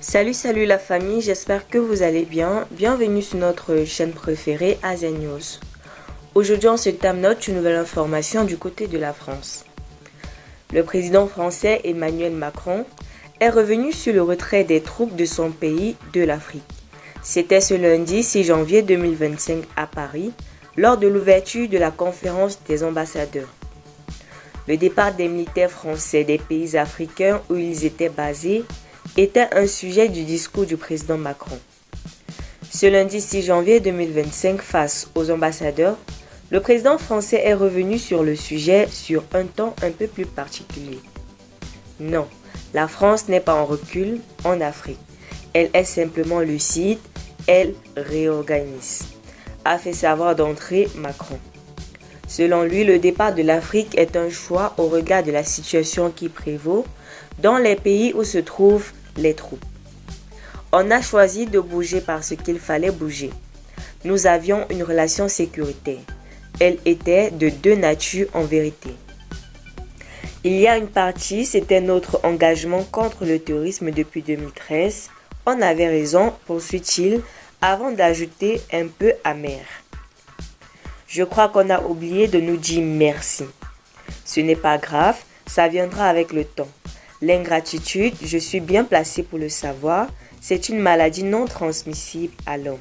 Salut la famille, j'espère que vous allez bien. Bienvenue sur notre chaîne préférée Asia News. Aujourd'hui on se note une nouvelle information du côté de la France. Le président français Emmanuel Macron est revenu sur le retrait des troupes de son pays de l'Afrique. C'était ce lundi 6 janvier 2025 à Paris, lors de l'ouverture de la conférence des ambassadeurs. Le départ des militaires français des pays africains où ils étaient basés était un sujet du discours du président Macron. Ce lundi 6 janvier 2025, face aux ambassadeurs, le président français est revenu sur le sujet sur un ton un peu plus particulier. Non, la France n'est pas en recul en Afrique. Elle est simplement lucide, elle réorganise, a fait savoir d'entrée Macron. Selon lui, le départ de l'Afrique est un choix au regard de la situation qui prévaut dans les pays où se trouvent les troupes. On a choisi de bouger parce qu'il fallait bouger. Nous avions une relation sécuritaire. Elle était de deux natures en vérité. Il y a une partie, c'était notre engagement contre le terrorisme depuis 2013. On avait raison, poursuit-il, avant d'ajouter un peu amer. Je crois qu'on a oublié de nous dire merci. Ce n'est pas grave, ça viendra avec le temps. L'ingratitude, je suis bien placé pour le savoir, c'est une maladie non transmissible à l'homme.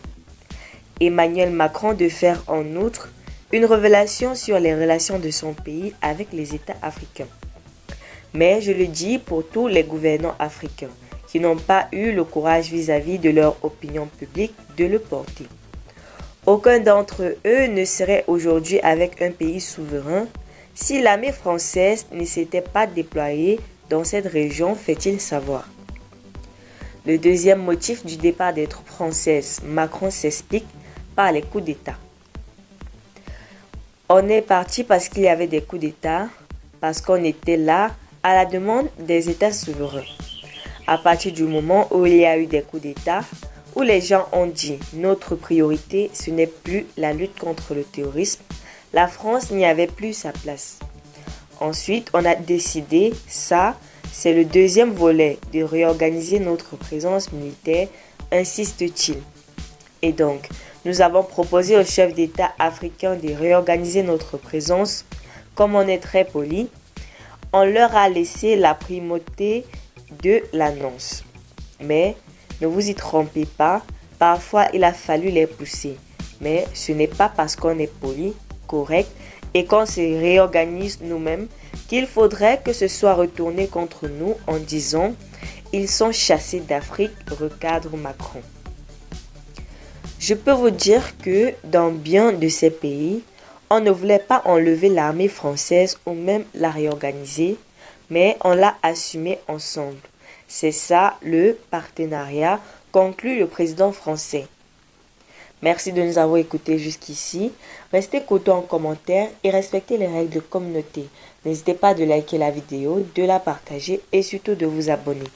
Emmanuel Macron de faire en outre une révélation sur les relations de son pays avec les États africains. Mais je le dis pour tous les gouvernants africains qui n'ont pas eu le courage vis-à-vis de leur opinion publique de le porter. Aucun d'entre eux ne serait aujourd'hui avec un pays souverain si l'armée française ne s'était pas déployée dans cette région, fait-il savoir. Le deuxième motif du départ des troupes françaises, Macron s'explique par les coups d'État. On est parti parce qu'il y avait des coups d'État, parce qu'on était là à la demande des États souverains. À partir du moment où il y a eu des coups d'État, où les gens ont dit notre priorité, ce n'est plus la lutte contre le terrorisme, la France n'y avait plus sa place. Ensuite, on a décidé, ça, c'est le deuxième volet, de réorganiser notre présence militaire, insiste-t-il. Et donc, nous avons proposé aux chefs d'État africains de réorganiser notre présence, comme on est très poli, on leur a laissé la primauté de l'annonce. Mais ne vous y trompez pas, parfois il a fallu les pousser. Mais ce n'est pas parce qu'on est poli, correct, et qu'on se réorganise nous-mêmes qu'il faudrait que ce soit retourné contre nous en disant « Ils sont chassés d'Afrique », recadre Macron. Je peux vous dire que dans bien de ces pays, on ne voulait pas enlever l'armée française ou même la réorganiser, mais on l'a assumé ensemble. C'est ça le partenariat, conclut le président français. Merci de nous avoir écoutés jusqu'ici. Restez cotons en commentaire et respectez les règles de communauté. N'hésitez pas de liker la vidéo, de la partager et surtout de vous abonner.